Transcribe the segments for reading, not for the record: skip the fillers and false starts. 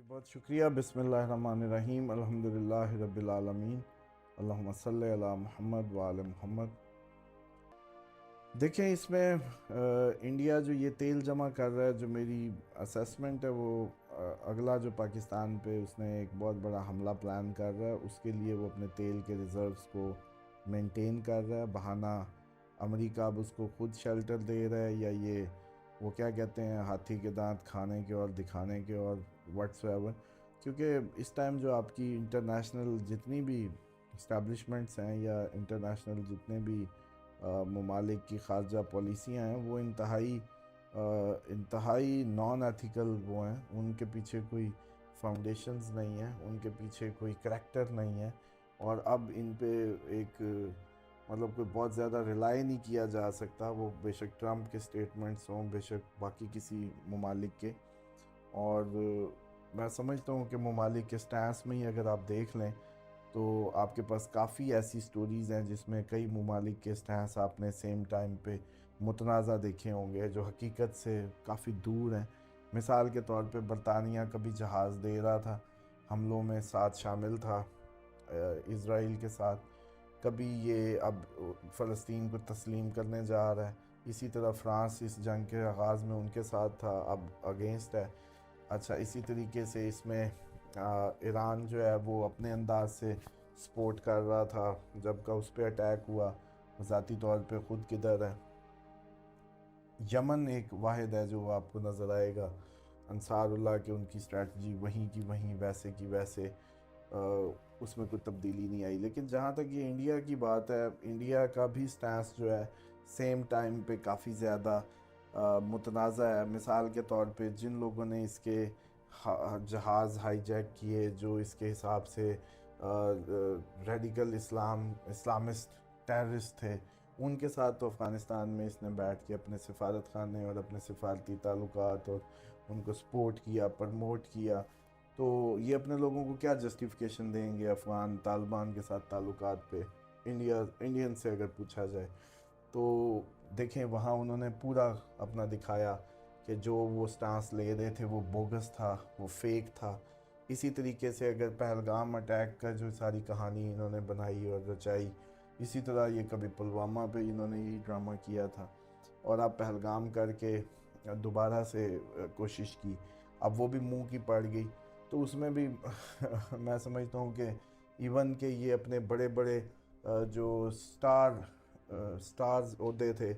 بہت شکریہ. بسم اللہ الرحمن الرحیم. الحمدللہ رب العالمین. اللہم صلی علی محمد وآل محمد. دیکھیں اس میں انڈیا جو یہ تیل جمع کر رہا ہے، جو میری اسیسمنٹ ہے وہ اگلا جو پاکستان پہ اس نے ایک بہت بڑا حملہ پلان کر رہا ہے، اس کے لیے وہ اپنے تیل کے ریزروز کو مینٹین کر رہا ہے. بہانہ امریکہ اب اس کو خود شیلٹر دے رہا ہے، یا یہ وہ کیا کہتے ہیں ہاتھی کے دانت کھانے کے اور دکھانے کے اور واٹس ایور. کیونکہ اس ٹائم جو آپ کی انٹرنیشنل جتنی بھی اسٹیبلشمنٹس ہیں یا انٹرنیشنل جتنے بھی ممالک کی خارجہ پالیسیاں ہیں، وہ انتہائی نان ایتھیکل وہ ہیں. ان کے پیچھے کوئی فاؤنڈیشنز نہیں ہیں، ان کے پیچھے کوئی کریکٹر نہیں ہے، اور اب ان پہ ایک مطلب کوئی بہت زیادہ ریلائی نہیں کیا جا سکتا. وہ بے شک ٹرمپ کے سٹیٹمنٹس ہوں، بے شک باقی کسی ممالک کے. اور میں سمجھتا ہوں کہ ممالک کے سٹانس میں ہی اگر آپ دیکھ لیں تو آپ کے پاس کافی ایسی سٹوریز ہیں جس میں کئی ممالک کے سٹانس آپ نے سیم ٹائم پہ متنازع دیکھے ہوں گے، جو حقیقت سے کافی دور ہیں. مثال کے طور پہ برطانیہ کبھی جہاز دے رہا تھا، حملوں میں ساتھ شامل تھا اسرائیل کے ساتھ. کبھی یہ اب فلسطین کو تسلیم کرنے جا رہا ہے. اسی طرح فرانس اس جنگ کے آغاز میں ان کے ساتھ تھا، اب اگینسٹ ہے. اچھا، اسی طریقے سے اس میں ایران جو ہے وہ اپنے انداز سے سپورٹ کر رہا تھا جب کا اس پہ اٹیک ہوا. ذاتی طور پہ خود کدھر ہے. یمن ایک واحد ہے جو آپ کو نظر آئے گا انصار اللہ کے، ان کی اسٹریٹجی وہیں کی وہیں، ویسے کی ویسے، اس میں کوئی تبدیلی نہیں آئی. لیکن جہاں تک یہ انڈیا کی بات ہے، انڈیا کا بھی سٹانس جو ہے سیم ٹائم پہ کافی زیادہ متنازع ہے. مثال کے طور پہ جن لوگوں نے اس کے جہاز ہائی جیک کیے، جو اس کے حساب سے ریڈیکل اسلامسٹ ٹیررسٹ تھے، ان کے ساتھ تو افغانستان میں اس نے بیٹھ کے اپنے سفارت خانے اور اپنے سفارتی تعلقات اور ان کو سپورٹ کیا، پرموٹ کیا. تو یہ اپنے لوگوں کو کیا جسٹیفیکیشن دیں گے افغان طالبان کے ساتھ تعلقات پہ؟ انڈین سے اگر پوچھا جائے تو دیکھیں وہاں انہوں نے پورا اپنا دکھایا کہ جو وہ سٹانس لے رہے تھے وہ بوگس تھا، وہ فیک تھا. اسی طریقے سے اگر پہلگام اٹیک کا جو ساری کہانی انہوں نے بنائی اور رچائی، اسی طرح یہ کبھی پلوامہ پہ انہوں نے یہی ڈرامہ کیا تھا، اور اب پہلگام کر کے دوبارہ سے کوشش کی. اب وہ بھی منہ کی پڑ گئی. تو اس میں بھی میں سمجھتا ہوں کہ ایون کہ یہ اپنے بڑے بڑے جو سٹارز عہدے تھے،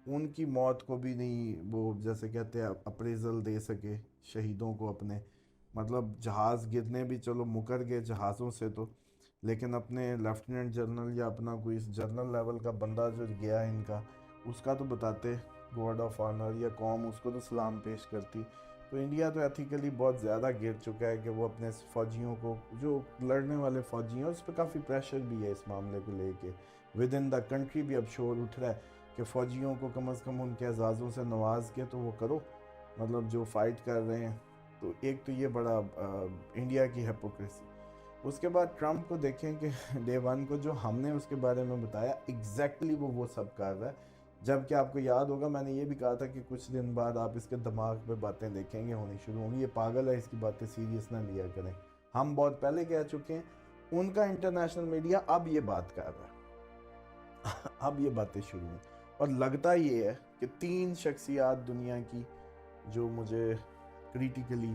ان کی موت کو بھی نہیں وہ جیسے کہتے ہیں اپریزل دے سکے شہیدوں کو اپنے. مطلب جہاز گرنے بھی چلو مکر گئے جہازوں سے تو، لیکن اپنے لیفٹیننٹ جنرل یا اپنا کوئی جنرل لیول کا بندہ جو گیا ان کا، اس کا تو بتاتے گارڈ آف آنر، یا قوم اس کو تو سلام پیش کرتی. تو انڈیا تو ایتھیکلی بہت زیادہ گر چکا ہے کہ وہ اپنے فوجیوں کو، جو لڑنے والے فوجی ہیں، اس پہ کافی پریشر بھی ہے اس معاملے کو لے کے. ود ان دا کنٹری بھی اب شور اٹھ رہا ہے کہ فوجیوں کو کم از کم ان کے اعزازوں سے نواز کے تو وہ کرو، مطلب جو فائٹ کر رہے ہیں. تو ایک تو یہ بڑا انڈیا کی ہیپوکریسی. اس کے بعد ٹرمپ کو دیکھیں کہ ڈے ون کو جو ہم نے اس کے بارے میں بتایا ایگزیکٹلی وہ سب کر رہا ہے. جبکہ آپ کو یاد ہوگا میں نے یہ بھی کہا تھا کہ کچھ دن بعد آپ اس کے دماغ پہ باتیں دیکھیں گے ہونی شروع ہوں گی، یہ پاگل ہے، اس کی باتیں سیریس نہ لیا کریں. ہم بہت پہلے کہہ چکے ہیں، ان کا انٹرنیشنل میڈیا اب یہ بات کر رہا ہے. اب یہ باتیں شروع ہیں. اور لگتا یہ ہے کہ 3 شخصیات دنیا کی جو مجھے کریٹیکلی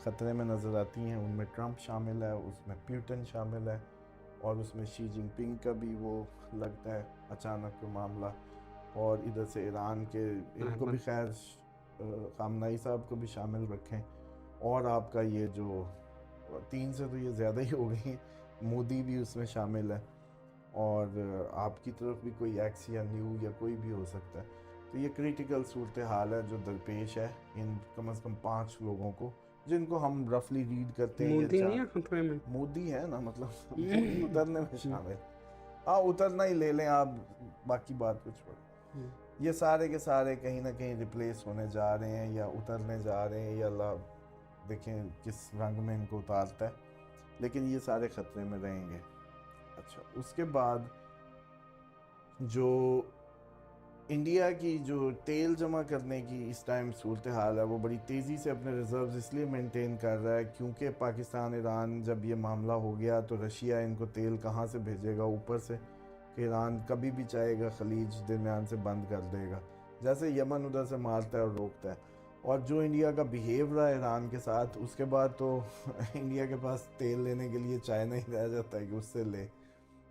خطرے میں نظر آتی ہیں، ان میں ٹرمپ شامل ہے، اس میں پیوٹن شامل ہے، اور اس میں شی جن پنگ کا بھی وہ لگتا ہے اچانک معاملہ، اور ادھر سے ایران کے ان کو بھی خیر خامنائی صاحب کو بھی شامل رکھیں. اور آپ کا یہ جو 3 سے تو یہ زیادہ ہی ہو گئی ہیں، مودی بھی اس میں شامل ہے، اور آپ کی طرف بھی کوئی ایکس یا نیو یا کوئی بھی ہو سکتا ہے. تو یہ کریٹیکل صورتحال ہے جو درپیش ہے ان کم از کم 5 لوگوں کو، جن کو ہم رفلی ریڈ کرتے ہیں. مودی نہیں ہے خطرے میں؟ مودی ہے نا، مطلب مودی اترنے میں شامل. ہاں اترنا ہی لے لیں آپ، باقی بات کچھ پڑ. یہ سارے کے سارے کہیں نہ کہیں ریپلیس ہونے جا رہے ہیں یا اترنے جا رہے ہیں، یا اللہ دیکھیں کس رنگ میں ان کو اتارتا ہے. لیکن یہ سارے خطرے میں رہیں گے. اچھا، اس کے بعد جو انڈیا کی جو تیل جمع کرنے کی اس ٹائم صورتحال ہے وہ بڑی تیزی سے اپنے ریزروز اس لیے مینٹین کر رہا ہے کیونکہ پاکستان ایران جب یہ معاملہ ہو گیا تو رشیا ان کو تیل کہاں سے بھیجے گا اوپر سے، کہ ایران کبھی بھی چاہے گا خلیج درمیان سے بند کر دے گا، جیسے یمن ادھر سے مارتا ہے اور روکتا ہے۔ اور جو انڈیا کا بیہیو رہا ہے ایران کے ساتھ، اس کے بعد تو انڈیا کے پاس تیل لینے کے لیے چائنا ہی رہ جاتا ہے کہ اس سے لے،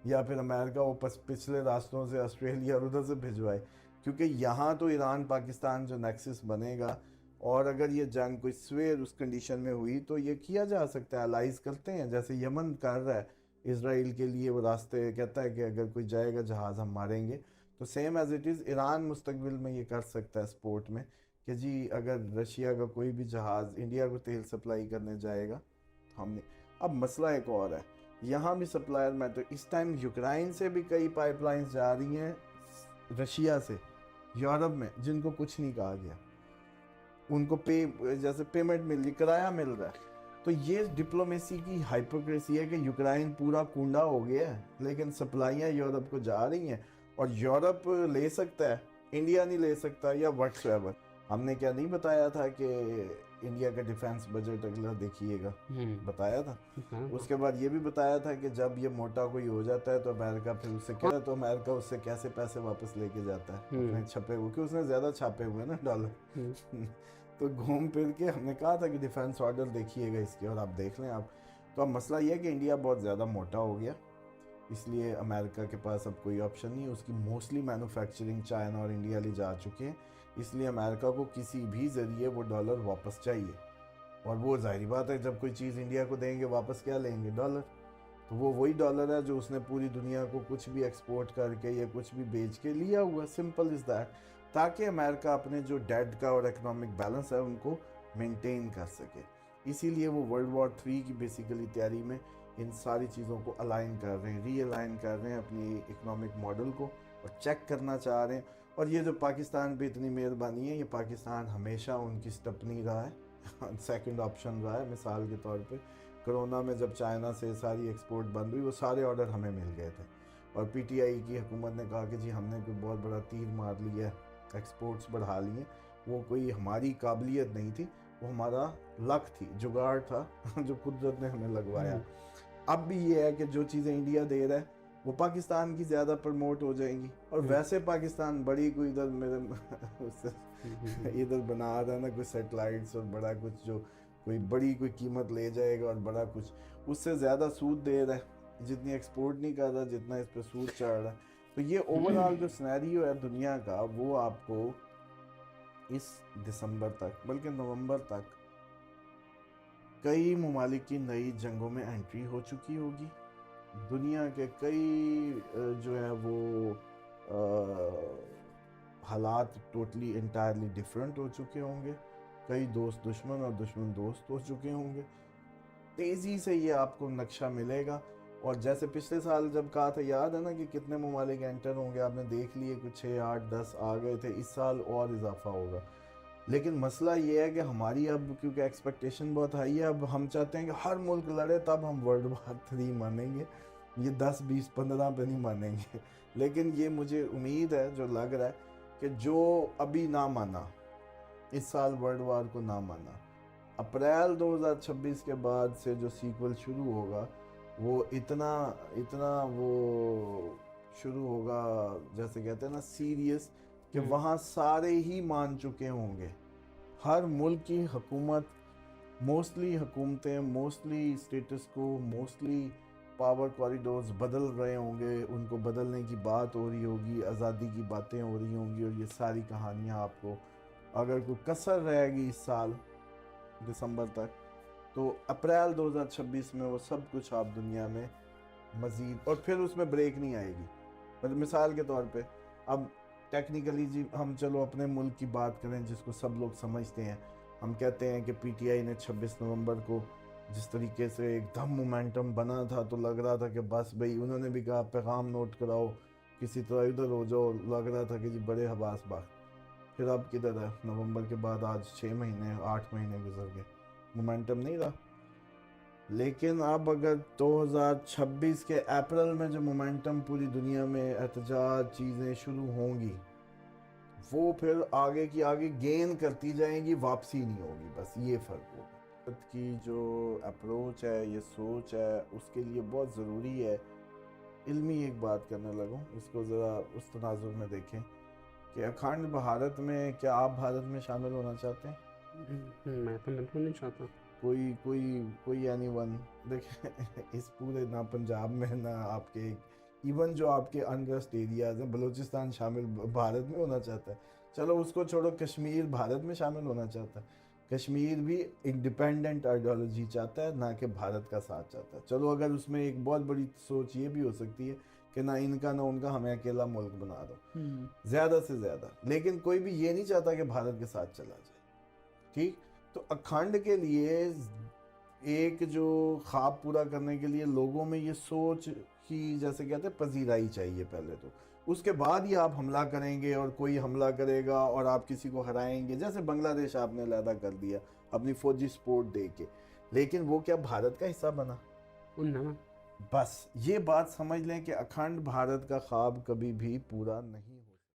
یا پھر امریکہ وہ پچھلے راستوں سے آسٹریلیا اور ادھر سے بھجوائے، کیونکہ یہاں تو ایران پاکستان جو نیکسس بنے گا، اور اگر یہ جنگ کوئی سویر اس کنڈیشن میں ہوئی تو یہ کیا جا سکتا ہے، الائز کرتے ہیں جیسے یمن کر رہا ہے اسرائیل کے لیے، وہ راستے کہتا ہے کہ اگر کوئی جائے گا جہاز ہم ماریں گے، تو same as it is Iran مستقبل میں یہ کر سکتا ہے سپورٹ میں کہ جی اگر رشیا کا کوئی بھی جہاز انڈیا کو تیل سپلائی کرنے جائے گا تو ہم نے۔ اب مسئلہ ایک اور ہے، یہاں بھی سپلائر میں تو اس ٹائم یوکرائن سے بھی کئی پائپ لائنز جا رہی ہیں رشیا سے یورپ میں، جن کو کچھ نہیں کہا گیا، ان کو جیسے پیمنٹ مل رہی، کرایہ مل رہا ہے۔ تو یہ ڈپلومیسی کی ہائپوکریسی ہے کہ یوکرائن پورا کنڈا ہو گیا ہے لیکن سپلائیاں یورپ کو جا رہی ہیں، اور یورپ لے سکتا ہے، انڈیا نہیں لے سکتا یا وٹس ایور۔ ہم نے کیا نہیں بتایا تھا کہ انڈیا کا ڈیفنس بجٹ اگلا دیکھیے گا، بتایا تھا۔ اس کے بعد یہ بھی بتایا تھا کہ جب یہ موٹا کوئی ہو جاتا ہے تو امریکہ پھر اس سے کہتا ہے، تو امریکہ اس سے کیسے پیسے واپس لے کے جاتا ہے اپنے چھپے ہوئے، کہ اس نے زیادہ چھاپے ہوئے نا ڈالر۔ تو گھوم پھر کے ہم نے کہا تھا کہ ڈیفنس آرڈر دیکھیے گا اس کے، اور آپ دیکھ لیں آپ۔ تو اب مسئلہ یہ ہے کہ انڈیا بہت زیادہ موٹا ہو گیا، اس لیے امریکہ کے پاس اب کوئی آپشن نہیں ہے، اس کی موسٹلی مینوفیکچرنگ چائنا اور انڈیا لے جا چکے ہیں، اس لیے امریکہ کو کسی بھی ذریعے وہ ڈالر واپس چاہیے، اور وہ ظاہری بات ہے جب کوئی چیز انڈیا کو دیں گے واپس کیا لیں گے؟ ڈالر۔ تو وہ وہی ڈالر ہے جو اس نے پوری دنیا کو کچھ بھی ایکسپورٹ کر کے یا کچھ بھی بیچ کے لیا ہوا، سمپل از دیٹ، تاکہ امریکہ اپنے جو ڈیٹ کا اور اکنامک بیلنس ہے ان کو مینٹین کر سکے۔ اسی لیے وہ ورلڈ وار 3 کی بیسیکلی تیاری میں ان ساری چیزوں کو الائن کر رہے ہیں، ری الائن کر رہے ہیں اپنی اکنامک ماڈل کو، اور چیک کرنا چاہ رہے ہیں۔ اور یہ جو پاکستان پہ اتنی مہربانی ہے، یہ پاکستان ہمیشہ ان کی سٹپنی رہا ہے، سیکنڈ آپشن رہا ہے۔ مثال کے طور پہ کرونا میں جب چائنا سے ساری ایکسپورٹ بند ہوئی، وہ سارے آرڈر ہمیں مل گئے تھے، اور پی ٹی آئی کی حکومت نے کہا کہ جی ہم نے کوئی بہت بڑا تیر مار لیا ہے، ایکسپورٹس بڑھا لی ہیں، وہ کوئی ہماری قابلیت نہیں تھی، وہ ہمارا لک تھی، جگاڑ تھا جو قدرت نے ہمیں لگوایا۔ اب بھی یہ ہے کہ جو چیزیں انڈیا دے رہا ہے وہ پاکستان کی زیادہ پروموٹ ہو جائیں گی، اور ویسے پاکستان بڑی کوئی ادھر میرے ادھر بنا رہا ہے نا کوئی سیٹلائٹس اور بڑا کچھ، جو کوئی بڑی کوئی قیمت لے جائے گا اور بڑا کچھ، اس سے زیادہ سود دے رہا ہے، جتنی ایکسپورٹ نہیں کر رہا جتنا اس پہ سود چڑھ رہا ہے۔ تو یہ اوورآل جو سینیریو ہے دنیا کا، وہ آپ کو اس دسمبر تک بلکہ نومبر تک کئی ممالک کی نئی جنگوں میں انٹری ہو چکی ہوگی، دنیا کے کئی جو ہے وہ حالات ٹوٹلی انٹائرلی ڈیفرنٹ ہو چکے ہوں گے، کئی دوست دشمن اور دشمن دوست ہو چکے ہوں گے، تیزی سے یہ آپ کو نقشہ ملے گا۔ اور جیسے پچھلے سال جب کہا تھا، یاد ہے نا کہ کتنے ممالک انٹر ہوں گے، آپ نے دیکھ لیے کچھ 6 8 10 آ گئے تھے، اس سال اور اضافہ ہوگا۔ لیکن مسئلہ یہ ہے کہ ہماری اب کیونکہ ایکسپیکٹیشن بہت ہائی ہے، اب ہم چاہتے ہیں کہ ہر ملک لڑے تب ہم ورلڈ وار 3 مانیں گے، یہ 10 20 15 پہ نہیں مانیں گے۔ لیکن یہ مجھے امید ہے، جو لگ رہا ہے کہ جو ابھی نہ مانا، اس سال ورلڈ وار کو نہ مانا، اپریل 2026 کے بعد سے جو سیکول شروع ہوگا وہ اتنا وہ شروع ہوگا، جیسے کہتے ہیں نا سیریس، کہ وہاں سارے ہی مان چکے ہوں گے، ہر ملک کی حکومت، موسٹلی حکومتیں، موسٹلی اسٹیٹس کو، موسٹلی پاور کوریڈورز بدل رہے ہوں گے، ان کو بدلنے کی بات ہو رہی ہوگی، آزادی کی باتیں ہو رہی ہوں گی، اور یہ ساری کہانیاں آپ کو اگر کوئی کسر رہے گی اس سال دسمبر تک، تو اپریل 2026 میں وہ سب کچھ آپ دنیا میں مزید، اور پھر اس میں بریک نہیں آئے گی۔ مثال کے طور پہ اب ٹیکنیکلی جی ہم چلو اپنے ملک کی بات کریں جس کو سب لوگ سمجھتے ہیں، ہم کہتے ہیں کہ پی ٹی آئی نے 26 نومبر کو جس طریقے سے ایک دم مومنٹم بنا تھا، تو لگ رہا تھا کہ بس بھئی، انہوں نے بھی کہا پیغام نوٹ کراؤ، کسی طرح ادھر ہو جاؤ، لگ رہا تھا کہ جی بڑے حواس باغ۔ پھر اب کدھر ہے؟ نومبر کے بعد آج 6 مہینے 8 مہینے گزر گئے، مومنٹم نہیں رہا۔ لیکن اب اگر 2026 کے اپریل میں جو مومنٹم پوری دنیا میں احتجاج چیزیں شروع ہوں گی، وہ پھر آگے کی آگے گین کرتی جائیں گی, واپسی نہیں ہوگی, بس یہ فرق ہوگا. کی جو اپروچ ہے, یہ سوچ ہے, اس کے لیے بہت ضروری ہے. علمی ایک بات کرنے لگوں, اس کو ذرا اس تناظر میں دیکھیں کہ اکھنڈ بھارت میں, کیا آپ بھارت میں شامل ہونا چاہتے ہیں؟ میں تو بالکل نہیں چاہتا. کوئی اینی ون دیکھیں, اس پورے نہ پنجاب میں نہ آپ کے, ایون جو آپ کے انرسٹ ایریاز ہیں, بلوچستان شامل بھارت میں ہونا چاہتا ہے. چلو اس کو چھوڑو, کشمیر بھارت میں شامل ہونا چاہتا ہے. کشمیر بھی انڈیپینڈنٹ آئیڈیالوجی چاہتا ہے, نہ کہ بھارت کا ساتھ چاہتا ہے. چلو اگر اس میں ایک بہت بڑی سوچ یہ بھی ہو سکتی ہے کہ نہ ان کا نہ ان کا, ہمیں اکیلا ملک بنا دو زیادہ سے زیادہ, لیکن کوئی بھی یہ نہیں چاہتا کہ بھارت کے ساتھ چلا جائے. ٹھیک, تو اکھنڈ کے لیے ایک جو خواب پورا کرنے کے لیے لوگوں میں یہ سوچ کی, جیسے کہتے ہیں, پذیرائی چاہیے پہلے تو. اس کے بعد ہی آپ حملہ کریں گے, اور کوئی حملہ کرے گا اور آپ کسی کو ہرائیں گے, جیسے بنگلہ دیش آپ نے علیحدہ کر دیا اپنی فوجی سپورٹ دے کے, لیکن وہ کیا بھارت کا حصہ بنا؟ بس یہ بات سمجھ لیں کہ اکھنڈ بھارت کا خواب کبھی بھی پورا نہیں